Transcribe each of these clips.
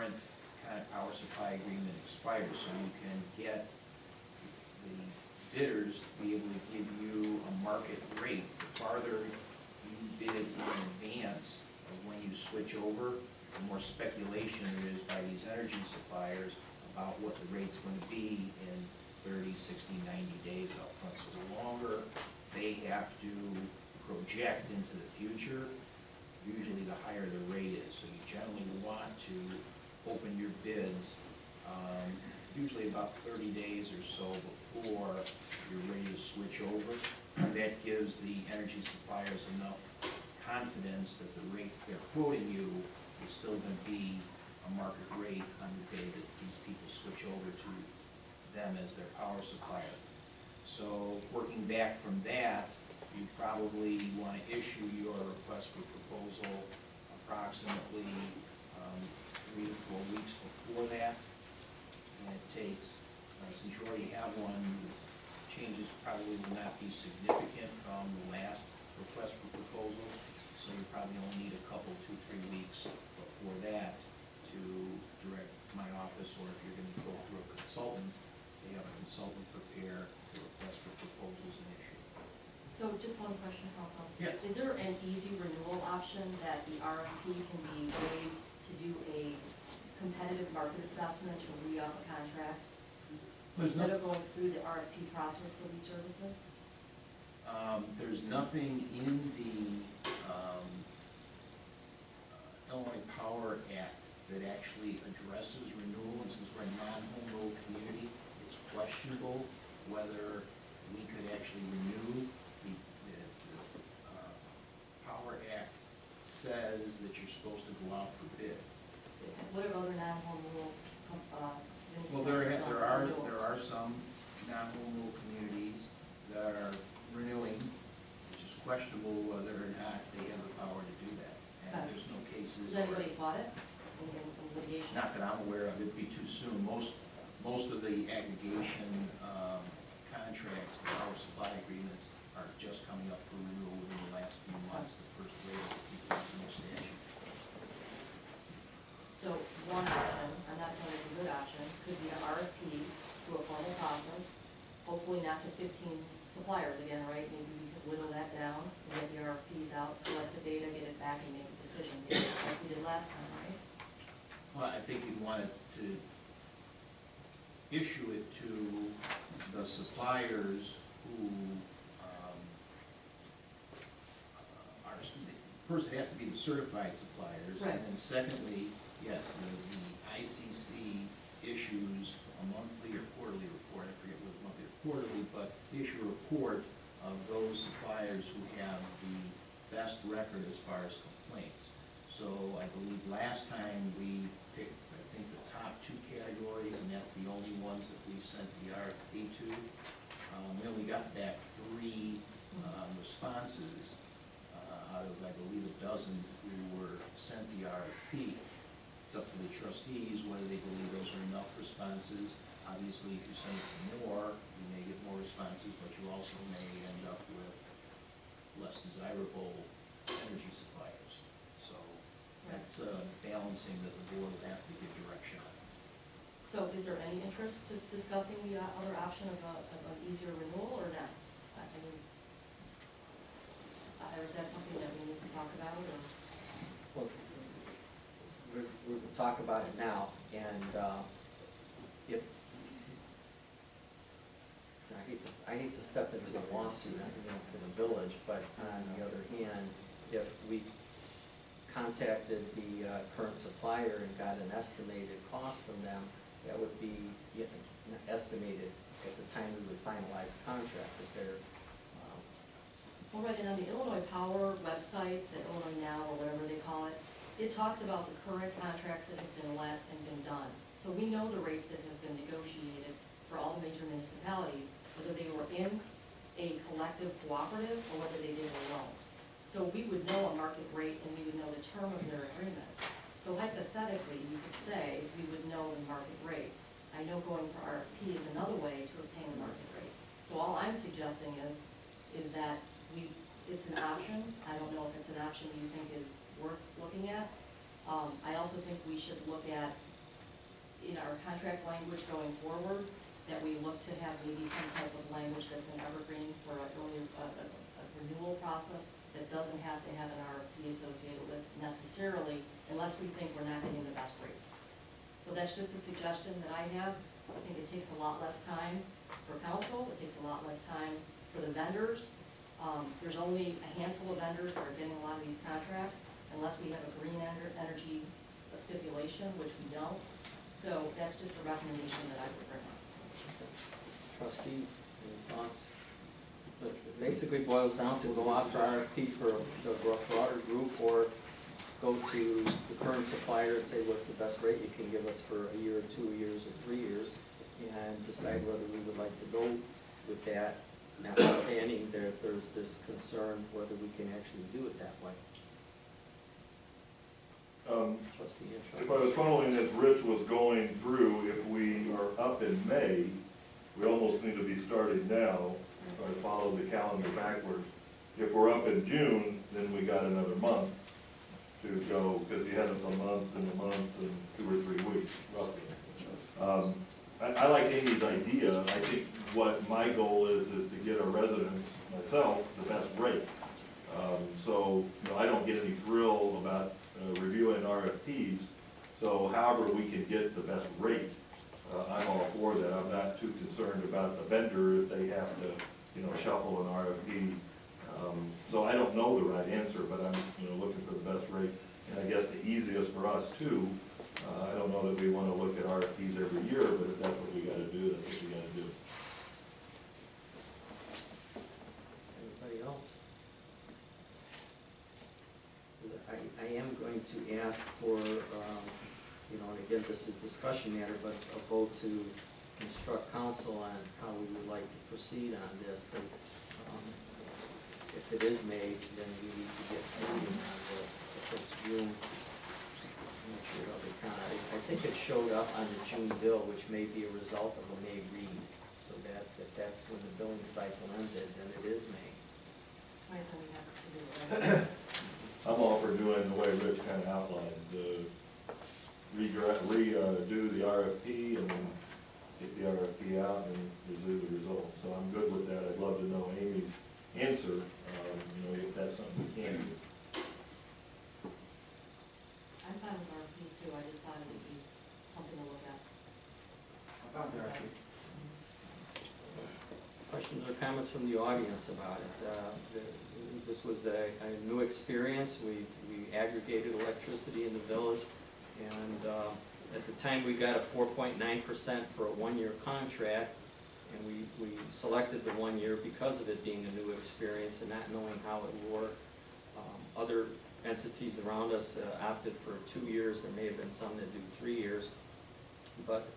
current kind of power supply agreement expires, so you can get the bidders to be able to give you a market rate. The farther you bid in advance of when you switch over, the more speculation there is by these energy suppliers about what the rate's going to be in 30, 60, 90 days out front. So the longer they have to project into the future, usually the higher the rate is. So you generally want to open your bids usually about 30 days or so before you're ready to switch over. That gives the energy suppliers enough confidence that the rate they're quoting you is still going to be a market rate on the day that these people switch over to them as their power supplier. So working back from that, you probably want to issue your request for proposal approximately 3 to 4 weeks before that. And it takes, since you already have one, changes probably will not be significant from the last request for proposal. So you probably only need a couple, 2, 3 weeks before that to direct my office, or if you're going to go through a consultant, they have a consultant prepare the request for proposals and issue. So just one question, Council. Yes. Is there an easy renewal option that the RFP can be waived to do a competitive market assessment to re-up a contract? Instead of going through the RFP process for these services? There's nothing in the Illinois Power Act that actually addresses renewal. And since we're a non-home rule community, it's questionable whether we could actually renew. The Power Act says that you're supposed to go out for bid. What about other non-home rule Well, there are some non-home rule communities that are renewing, which is questionable whether or not they have the power to do that. And there's no cases. Has anybody fought it in litigation? Not that I'm aware of. It'd be too soon. Most of the aggregation contracts, the power supply agreements, are just coming up for renewal within the last few months. The first wave of people into the statute. So one option, I'm not saying it's a good option, could be an RFP through a formal process, hopefully not to 15 suppliers again, right? Maybe we could whittle that down and get the RFPs out, collect the data, get it back, and make a decision, like we did last time, right? Well, I think you wanted to issue it to the suppliers who are, first it has to be the certified suppliers, right. And then secondly, yes, the ICC issues a monthly or quarterly report. I forget whether monthly or quarterly, but they issue a report of those suppliers who have the best record as far as complaints. So I believe last time we picked, I think, the top 2 categories, and that's the only ones that we sent the RFP to. We only got back 3 responses out of, I believe, a dozen who were sent the RFP. It's up to the trustees whether they believe those are enough responses. Obviously, if you send it to more, you may get more responses, but you also may end up with less desirable energy suppliers. So that's balancing that the board will have to give direction on. So is there any interest to discussing the other option of an easier renewal or not? I mean, or is that something that we need to talk about, or? Well, we can talk about it now, and if I hate to step into a lawsuit, for the village, but on the other hand, if we contacted the current supplier and got an estimated cost from them, that would be estimated at the time we would finalize the contract, because they're All right, and on the Illinois Power website, the Illinois Now, or whatever they call it, it talks about the current contracts that have been let and been done. So we know the rates that have been negotiated for all the major municipalities, whether they were in a collective cooperative or whether they did it alone. So we would know a market rate and we would know the term of their agreement. So hypothetically, you could say we would know the market rate. I know going for RFP is another way to obtain the market rate. So all I'm suggesting is that it's an option. I don't know if it's an option you think is worth looking at. I also think we should look at in our contract language going forward, that we look to have maybe some type of language that's an evergreen for a renewal process that doesn't have to have an RFP associated with necessarily, unless we think we're not getting the best rates. So that's just a suggestion that I have. I think it takes a lot less time for council, it takes a lot less time for the vendors. There's only a handful of vendors that are getting a lot of these contracts, unless we have a green energy stipulation, which we don't. So that's just a recommendation that I would bring up. Trustees, any thoughts? But it basically boils down to go out for RFP for the broader group, or go to the current supplier and say, what's the best rate you can give us for a year, or 2 years, or 3 years, and decide whether we would like to go with that, notwithstanding there's this concern whether we can actually do it that way. Trustee Intro. If I was following as Rich was going through, if we are up in May, we almost need to be starting now, if I follow the calendar backwards. If we're up in June, then we got another month to go, because you had a month and 2 or 3 weeks, roughly. I like Amy's idea. I think what my goal is to get a resident, myself, the best rate. So, I don't get any thrill about reviewing RFPs, so however we can get the best rate, I'm all for that. I'm not too concerned about the vendor if they have to, shuffle an RFP. So I don't know the right answer, but I'm, looking for the best rate. And I guess the easiest for us too, I don't know that we want to look at RFPs every year, but if that's what we gotta do, that's what we gotta do. Anybody else? 'Cause I am going to ask for, and again, this is discussion matter, but a vote to instruct council on how we would like to proceed on this, because if it is made, then we need to get moving on this. If it's June, I'm not sure how they count. I think it showed up on the June bill, which may be a result of a May read. So if that's when the billing cycle ended, then it is May. Right, then we have to do it. I'm all for doing the way Rich kind of outlined, redo the RFP and then get the RFP out and review the results. So I'm good with that. I'd love to know Amy's answer, if that's something we can do. I'm fine with RFPs too, I just thought it would be something to look at. Questions or comments from the audience about it? This was a new experience. We aggregated electricity in the village, and at the time we got a 4.9% for a 1-year contract, and we selected the 1 year because of it being a new experience and not knowing how it would work. Other entities around us opted for 2 years. There may have been some that do 3 years, but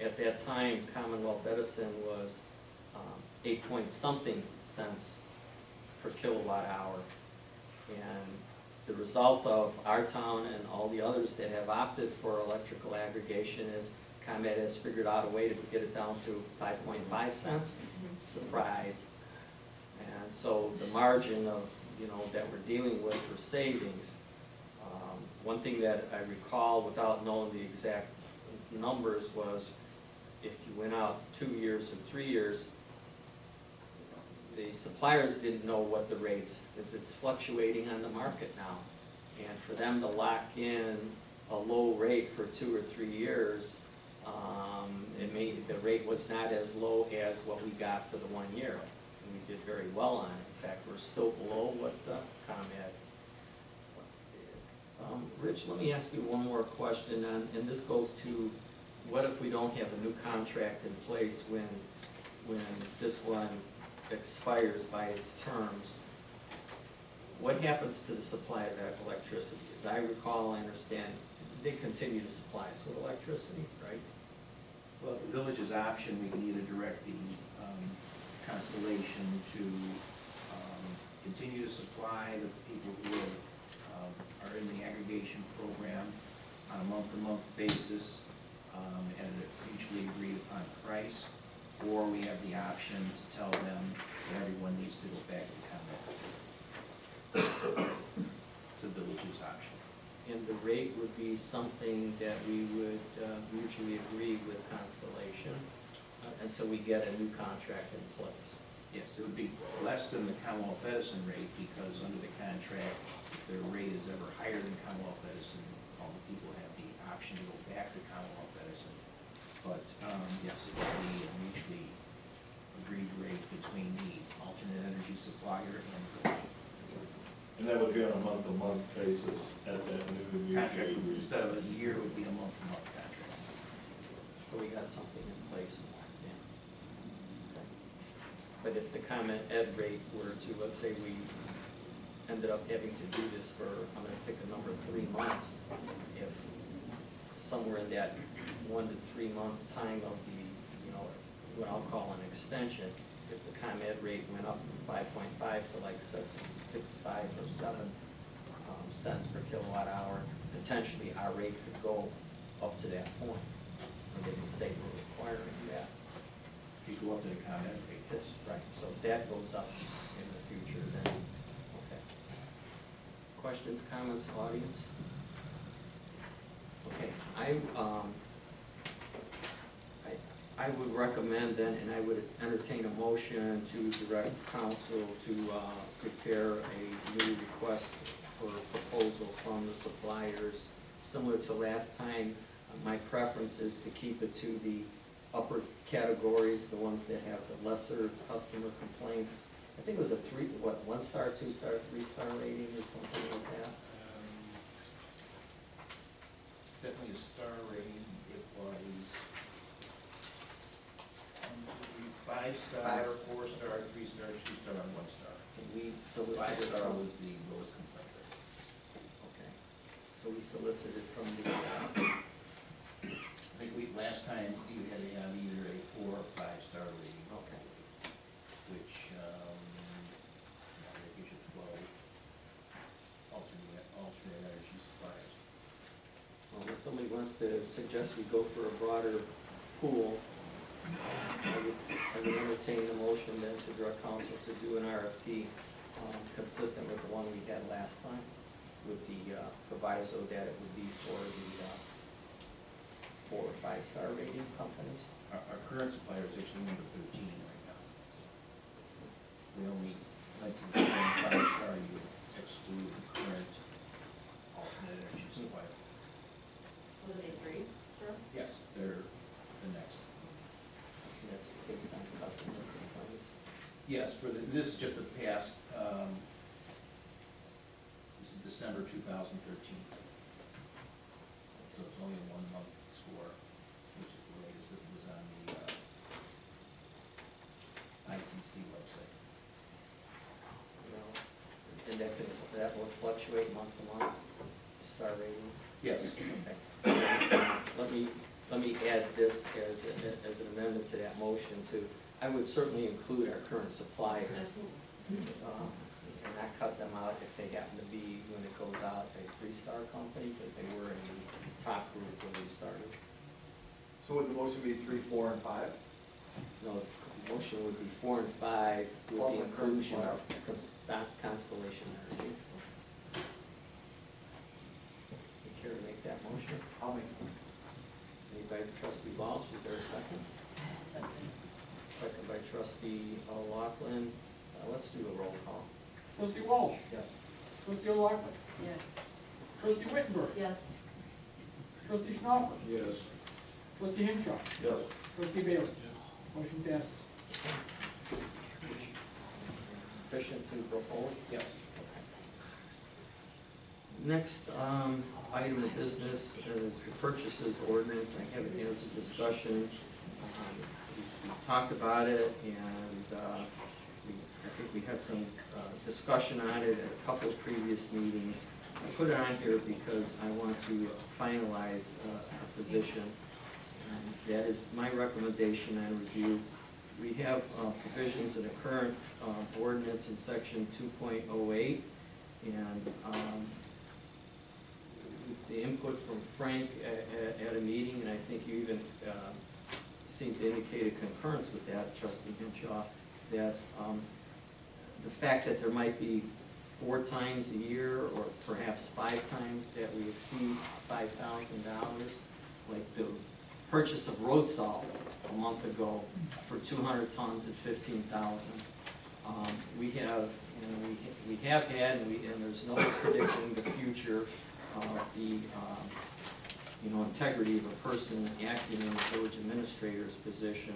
at that time Commonwealth Edison was 8-point-something cents per kilowatt hour, and the result of our town and all the others that have opted for electrical aggregation is ComEd has figured out a way to get it down to 5.5 cents. Surprise. And so the margin of, that we're dealing with for savings, one thing that I recall without knowing the exact numbers was if you went out 2 years or 3 years, the suppliers didn't know what the rates, because it's fluctuating on the market now. And for them to lock in a low rate for 2 or 3 years, the rate was not as low as what we got for the 1 year. And we did very well on it. In fact, we're still below what ComEd did. Rich, let me ask you one more question, and this goes to, what if we don't have a new contract in place when this one expires by its terms? What happens to the supply of that electricity? As I recall, I understand, they continue to supply us with electricity, right? Well, the village's option, we can either direct the Constellation to continue to supply the people who are in the aggregation program on a month-to-month basis at a mutually agreed upon price, or we have the option to tell them that everyone needs to go back to ComEd. It's the village's option. and the rate would be something that we would mutually agree with Constellation until we get a new contract in place. Yes, it would be less than the Commonwealth Edison rate, because under the contract, if their rate is ever higher than Commonwealth Edison, all the people have the option to go back to Commonwealth Edison. But, yes, it would be a mutually agreed rate between the alternate energy supplier and the village. And that would be on a month-to-month basis at that new year. Contract, instead of a year, would be a month-to-month contract. So we got something in place in that, yeah. Okay. But if the comment ed rate were to, let's say we ended up having to do this for, I'm gonna pick a number, 3 months, if somewhere in that 1 to 3 month time of the, you know, what I'll call an extension, if the ComEd rate went up from 5.5 to like 6.5 or 7 cents per kilowatt hour, potentially our rate could go up to that point. And they can say we're requiring that. If you go up to the ComEd rate, That's right. So if that goes up in the future, then, okay. Questions, comments, audience? Okay, I would recommend then, and I would entertain a motion to direct council to prepare a new request for proposal from the suppliers. Similar to last time, my preference is to keep it to the upper categories, the ones that have the lesser customer complaints. I think it was a 1 star, 2 star, 3 star rating or something like that. Definitely a star rating. It was 5 star, 4 star, 3 star, 2 star, and 1 star. We 5 solicited star from, was the lowest complaint rate. okay, so we solicited from the, I think last time you had to have either a 4 or 5 star rating, okay, which, that gives you 12 alternate energy suppliers. well, if somebody wants to suggest we go for a broader pool, I would entertain a motion then to direct council to do an RFP consistent with the one we had last time, with the proviso that it would be for the 4 or 5 star rating companies. Our current supplier is actually number 13 right now. If we only went to the 5 star, you would exclude the current alternate energy supplier. What are they, 3 star? Yes, they're the next. And that's based on customer complaints. Yes, this is just the past, this is December 2013. So it's only a 1 month score, which is the latest that was on the ICC website. You know, and that will fluctuate month to month, star ratings. Yes. Okay. Let me add this as an amendment to that motion too. I would certainly include our current supplier, Absolutely. and not cut them out if they happen to be, when it goes out, a 3 star company, because they were in the top group when we started. So would the motion be 3, 4, and 5? No, the motion would be 4 and 5 with Also the current inclusion supplier. of Constellation Energy. You care to make that motion? I'll make it. Made by trustee Walsh, is there a second? Second by trustee O'Loughlin. Let's do a roll call. Trustee Walsh. Yes. Trustee O'Loughlin. Yes. Trustee Wittenberg. Yes. Trustee Schnaufer. Yes. Trustee Hinshaw. Yes. Trustee Bailey. Motion passes. Sufficient to go forward? Yes. Next item of business is the purchases ordinance. I have it as a discussion. We talked about it, and I think we had some discussion on it at a couple of previous meetings. I put it on here because I want to finalize a position. And that is my recommendation on review. We have provisions in the current ordinance in section 2.08, and with the input from Frank at a meeting, and I think you even seemed to indicate a concurrence with that, trustee Hinshaw, that the fact that there might be 4 times a year, or perhaps 5 times that we exceed $5,000. Like the purchase of road salt a month ago for 200 tons at 15,000. We have, and we have had, and there's no predicting the future of the, integrity of a person acting in the village administrator's position.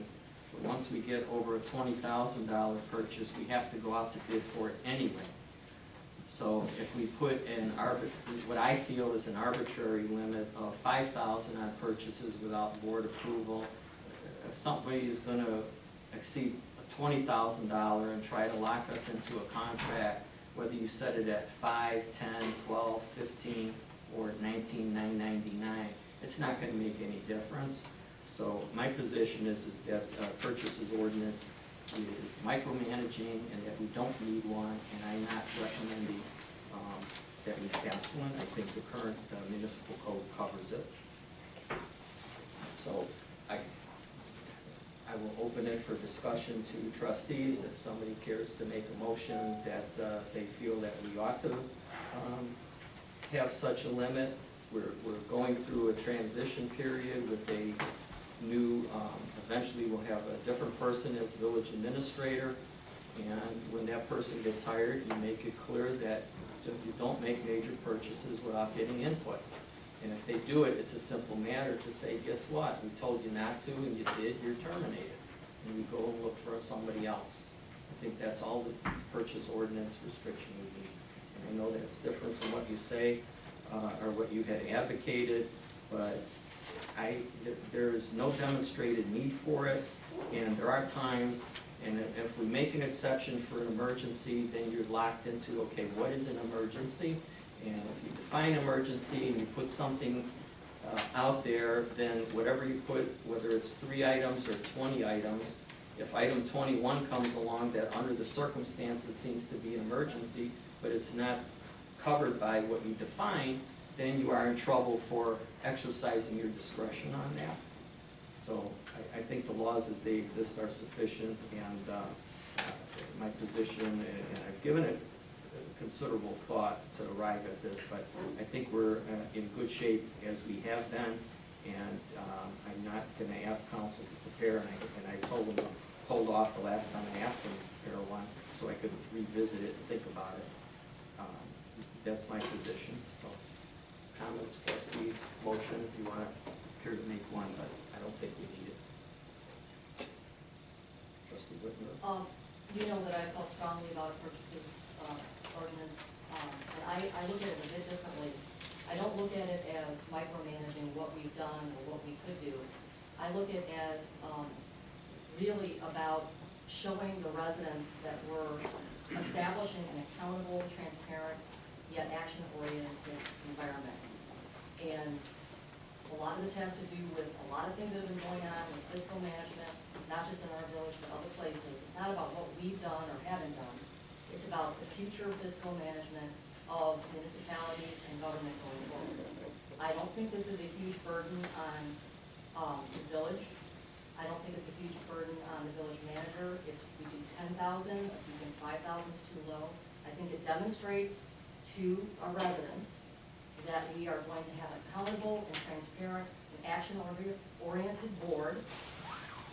But once we get over a $20,000 purchase, we have to go out to bid for it anyway. So if we put what I feel is an arbitrary limit of 5,000 on purchases without board approval, if somebody is gonna exceed $20,000 and try to lock us into a contract, whether you set it at 5, 10, 12, 15, or 19,999, it's not gonna make any difference. So my position is that purchases ordinance is micromanaging and that we don't need one, and I'm not recommending that we pass one. I think the current municipal code covers it. So I will open it for discussion to trustees. If somebody cares to make a motion that they feel that we ought to have such a limit. We're going through a transition period with a new, eventually we'll have a different person as village administrator, and when that person gets hired, you make it clear that you don't make major purchases without getting input. And if they do it, it's a simple matter to say, guess what, we told you not to, and you did, you're terminated. And we go and look for somebody else. I think that's all the purchase ordinance restriction would be. And I know that's different from what you say, or what you had advocated, but there is no demonstrated need for it, and there are times, and if we make an exception for an emergency, then you're locked into, okay, what is an emergency? And if you define emergency and you put something out there, then whatever you put, whether it's 3 items or 20 items, if item 21 comes along that under the circumstances seems to be an emergency, but it's not covered by what you define, then you are in trouble for exercising your discretion on that. So I think the laws as they exist are sufficient, and my position, and I've given it considerable thought to arrive at this, but I think we're in good shape as we have been, and I'm not gonna ask council to prepare, and I told them to hold off the last time I asked them to prepare one, so I could revisit it and think about it. That's my position. So, comments, trustees, motion, if you want to appear to make one, but I don't think we need it. Trustee Whitmer? You know that I felt strongly about purchases ordinance, and I look at it a bit differently. I don't look at it as micromanaging what we've done or what we could do. I look at it as really about showing the residents that we're establishing an accountable, transparent, yet action-oriented environment. And a lot of this has to do with a lot of things that have been going on with fiscal management, not just in our village, but other places. It's not about what we've done or haven't done. It's about the future fiscal management of municipalities and government going forward. I don't think this is a huge burden on the village. I don't think it's a huge burden on the village manager. If we do 10,000, if we think 5,000 is too low, I think it demonstrates to our residents that we are going to have an accountable and transparent and action-oriented board.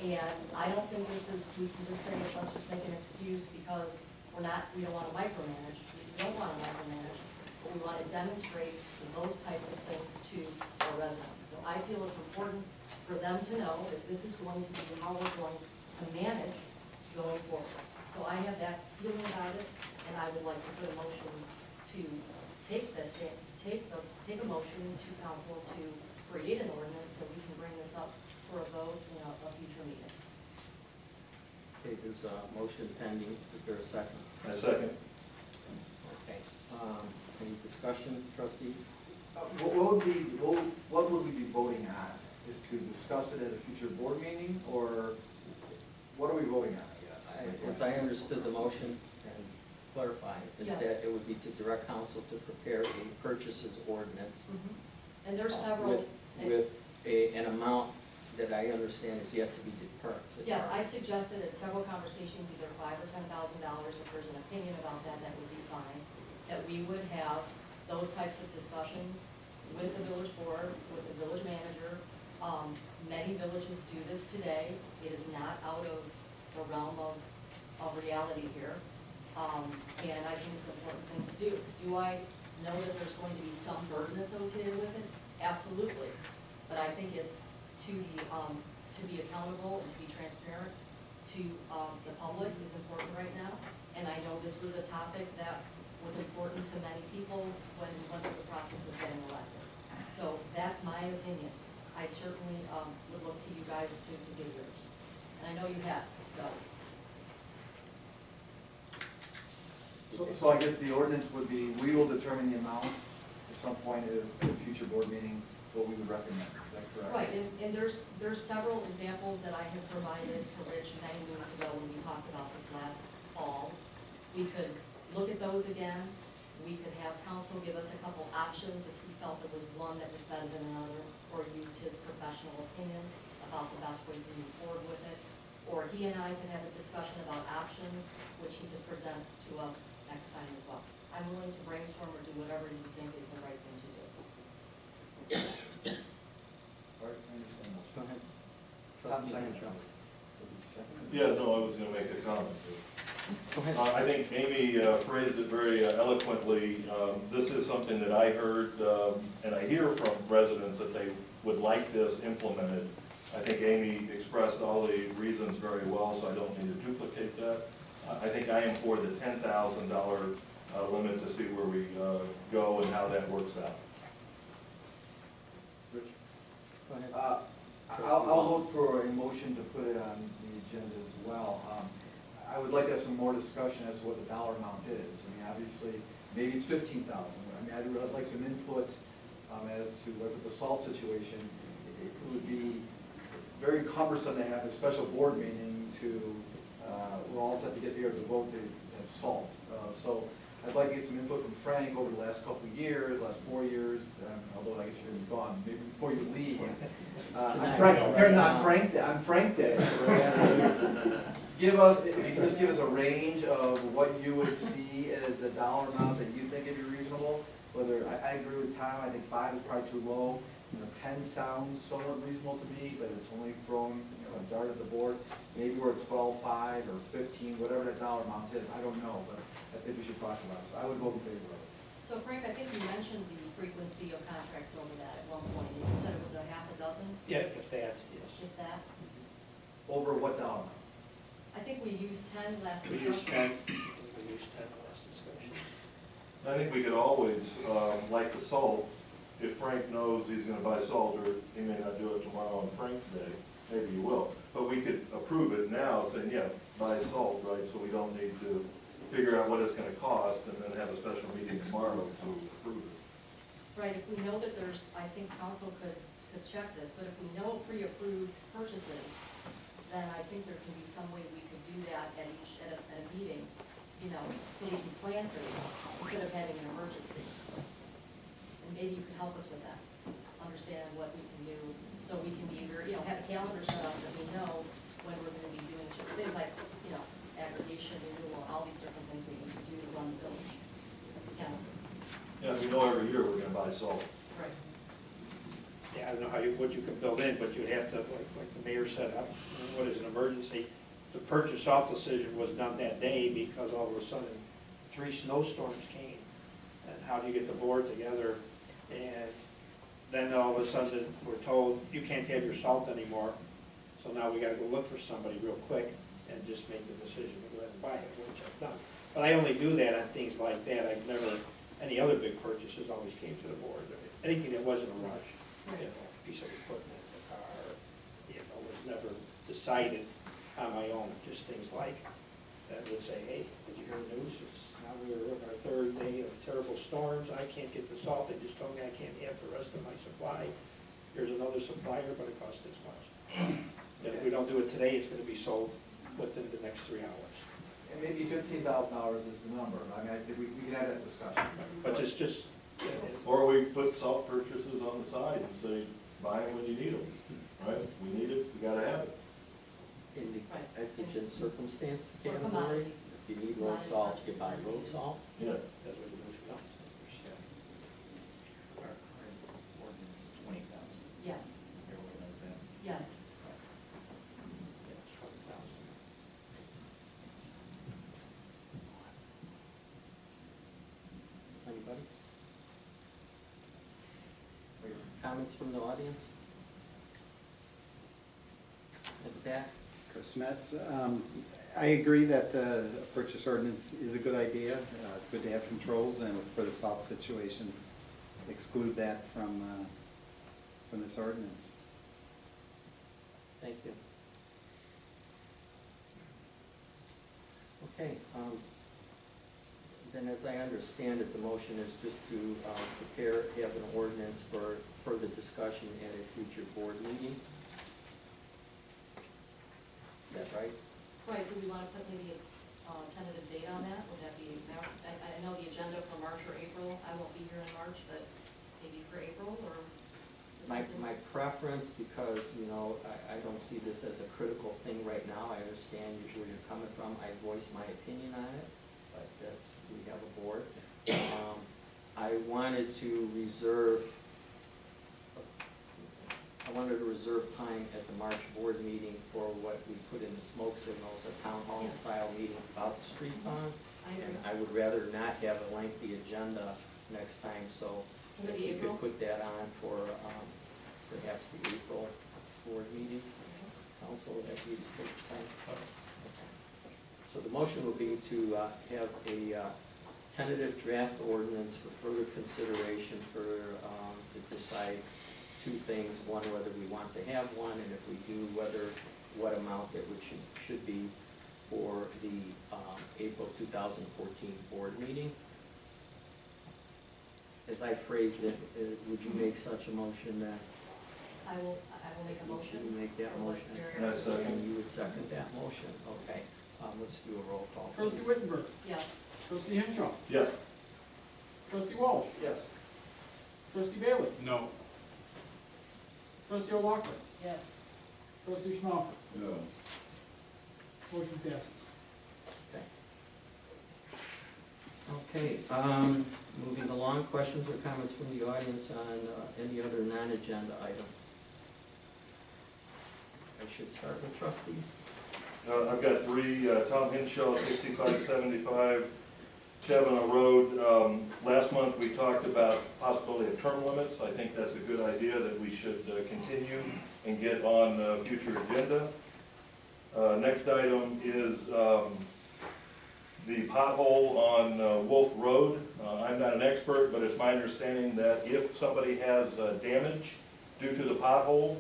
And I don't think this is, we can just say, let's just make an excuse because we don't want to micromanage. We don't want to micromanage, but we want to demonstrate those types of things to our residents. So I feel it's important for them to know that this is going to be how we're going to manage going forward. So I have that feeling about it, and I would like to put a motion to take a motion to council to create an ordinance so we can bring this up for a vote in a future meeting. Okay, there's a motion pending. Is there a second? A second. Okay. Any discussion, trustees? What would we be voting on? Is to discuss it at a future board meeting, or what are we voting on, I guess? As I understood the motion, and clarify, is Yes. that it would be to direct council to prepare a purchases ordinance And there's several. with an amount that I understand is yet to be determined. Yes, I suggested at several conversations, either $5,000 or $10,000. If there's an opinion about that, that would be fine. that we would have those types of discussions with the village board, with the village manager. Many villages do this today. It is not out of the realm of reality here. And I think it's an important thing to do. Do I know that there's going to be some burden associated with it? Absolutely. But I think it's to be accountable and to be transparent to the public is important right now. And I know this was a topic that was important to many people when we went through the process of getting elected. So that's my opinion. I certainly would look to you guys to give yours. And I know you have, so. So I guess the ordinance would be, we will determine the amount at some point at a future board meeting, what we would recommend, is that correct? Right, and there's several examples that I have provided to Rich many moons ago when we talked about this last fall. We could look at those again. We could have council give us a couple options if he felt there was one that was better than another, or used his professional opinion about the best way to move forward with it. Or he and I could have a discussion about options, which he could present to us next time as well. I'm willing to brainstorm or do whatever you think is the right thing to do. All right, I understand that. Go ahead. Tom, Trustee second. Henshaw. Second? Yeah, no, I was gonna make a comment. Go ahead. I think Amy phrased it very eloquently. This is something that I heard, and I hear from residents that they would like this implemented. I think Amy expressed all the reasons very well, so I don't need to duplicate that. I think I am for the $10,000 limit to see where we go and how that works out. Rich? Go ahead. I'll vote for a motion to put it on the agenda as well. I would like to have some more discussion as to what the dollar amount is. I mean, obviously, maybe it's 15,000. I mean, I'd really like some input as to what with the salt situation. It would be very cumbersome to have a special board meeting to, we're all set to get there to vote to have salt. So I'd like to get some input from Frank over the last couple of years, last 4 years, although I guess you're gonna be gone, maybe before you leave. I'm Frank, I'm Frank Day. Give us, if you can just give us a range of what you would see as the dollar amount that you think would be reasonable. Whether, I agree with Tom, I think 5 is probably too low. 10 sounds somewhat reasonable to me, but it's only throwing, a dart at the board. Maybe we're at 12.5 or 15, whatever that dollar amount is, I don't know, but I think we should talk about it. So I would vote in favor of it. So Frank, I think you mentioned the frequency of contracts over that at one point, and you said it was a half a dozen, Yeah, if that, yes. if that. Over what dollar amount? I think we used 10 last We used discussion. 10, we used 10 last discussion. I think we could always, like the salt, if Frank knows he's gonna buy salt, or he may not do it tomorrow on Frank's day, maybe he will. But we could approve it now, saying, yeah, buy salt, right, so we don't need to figure out what it's gonna cost and then have a special meeting tomorrow to approve it. Right, if we know that there's, I think council could check this, but if we know pre-approved purchases, then I think there can be some way we could do that at a meeting, so we can plan for this, instead of having an emergency. And maybe you could help us with that, understand what we can do, so we can be very, have a calendar set up that we know when we're gonna be doing certain things, like, aggregation, renewal, all these different things we need to do to run the village. Yeah, we know every year we're gonna buy salt. Right. Yeah, I don't know what you can build in, but you'd have to, like the mayor said, what is an emergency? The purchase salt decision was done that day because all of a sudden 3 snowstorms came. And how do you get the board together? And then all of a sudden we're told, you can't have your salt anymore. So now we gotta go look for somebody real quick and just make the decision to go ahead and buy it, which I've done. But I only do that on things like that. I've never, any other big purchases always came to the board. Anything that wasn't a rush, piece of equipment, a car, was never decided on my own. Just things like that would say, hey, did you hear the news? Now we're in our 3rd day of terrible storms. I can't get the salt. They just told me I can't have the rest of my supply. Here's another supplier, but it costs this much. And if we don't do it today, it's gonna be sold within the next 3 hours. And maybe $15,000 is the number. I mean, I think we can have that discussion. But just. Or we put salt purchases on the side and say, buy them when you need them, right? We need it, we gotta have it. In the Right. exigent circumstance Or category, commodities. if you need road salt, you buy road salt. Yeah. That's what you comments from the audience? At the back? Chris Metz. I agree that the purchase ordinance is a good idea. Good to have controls, and for the salt situation, exclude that from this ordinance. Thank you. Okay, then as I understand it, the motion is just to have an ordinance for further discussion at a future board meeting. Is that right? Right, do we want to put maybe a tentative date on that? Would that be, I know the agenda for March or April, I won't be here in March, but maybe for April or? My preference, because, you know, I don't see this as a critical thing right now. I understand where you're coming from. I voiced my opinion on it, but that's, we have a board. I wanted to reserve time at the March board meeting for what we put in the smoke signals, a town hall style meeting about the street bond. And I would rather not have a lengthy agenda next time, so if Maybe you April? could put that on for perhaps the April board meeting. Council, would that be sufficient time? So the motion will be to have a tentative draft ordinance for further consideration to decide two things. One, whether we want to have one, and if we do, what amount that should be for the April 2014 board meeting. As I phrased it, would you make such a motion that? I will make a motion. You make that motion? Yes, sir. And you would second that motion? Okay, let's do a roll call. Trustee Wittenberg. Yes. Trustee Henshaw. Yes. Trustee Walsh. Yes. Trustee Bailey. No. Trustee O'Loughlin. Yes. Trustee Schnaufer. No. Motion passes. Okay, moving along, questions or comments from the audience on any other non-agenda item? I should start with trustees. I've got three, Tom Henshaw, 6575 Chavana Road. Last month, we talked about possibility of term limits. I think that's a good idea that we should continue and get on future agenda. Next item is the pothole on Wolf Road. I'm not an expert, but it's my understanding that if somebody has damage due to the pothole,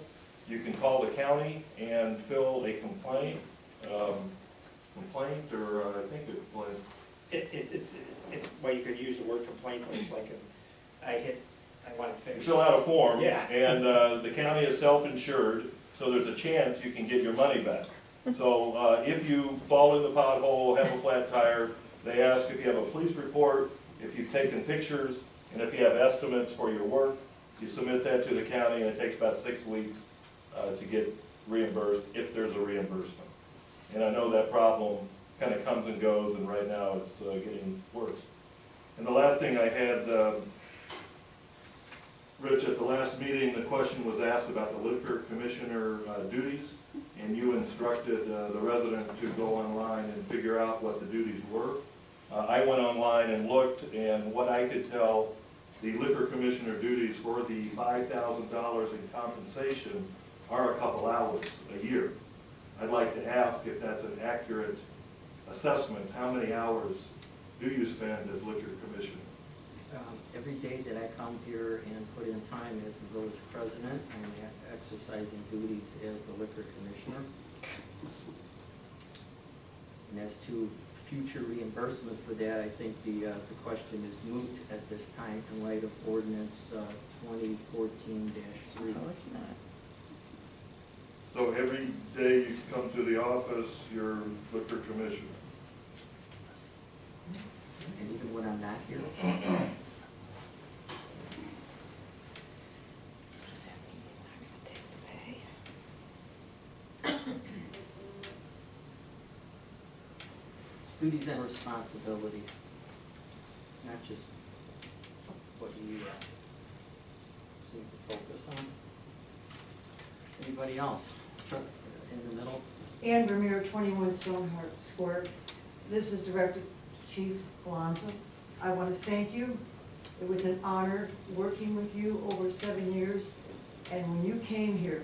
you can call the county and fill a complaint, or I think it was. It's, well, you could use the word complaint, but it's like I want to You fix. fill out a form, Yeah. and the county is self-insured, so there's a chance you can get your money back. So if you fall in the pothole, have a flat tire, they ask if you have a police report, if you've taken pictures, and if you have estimates for your work. You submit that to the county, and it takes about 6 weeks to get reimbursed, if there's a reimbursement. And I know that problem kind of comes and goes, and right now it's getting worse. And the last thing I had, Rich, at the last meeting, the question was asked about the liquor commissioner duties, and you instructed the resident to go online and figure out what the duties were. I went online and looked, and what I could tell, the liquor commissioner duties for the $5,000 in compensation are a couple hours a year. I'd like to ask if that's an accurate assessment. How many hours do you spend as liquor commissioner? Every day that I come here and put in time as the village president, I'm exercising duties as the liquor commissioner. And as to future reimbursement for that, I think the question is moot at this time in light of ordinance 2014-3. No, it's not. So every day you come to the office, you're liquor commissioner. And even when I'm not here, What does that mean? He's not gonna take the pay? it's duties and responsibilities, not just what you seem to focus on. Anybody else? In the middle? Ann Vermeer, 21 Stoneheart Square. This is directed to Chief Alonso. I want to thank you It was an honor working with you over 7 years, and when you came here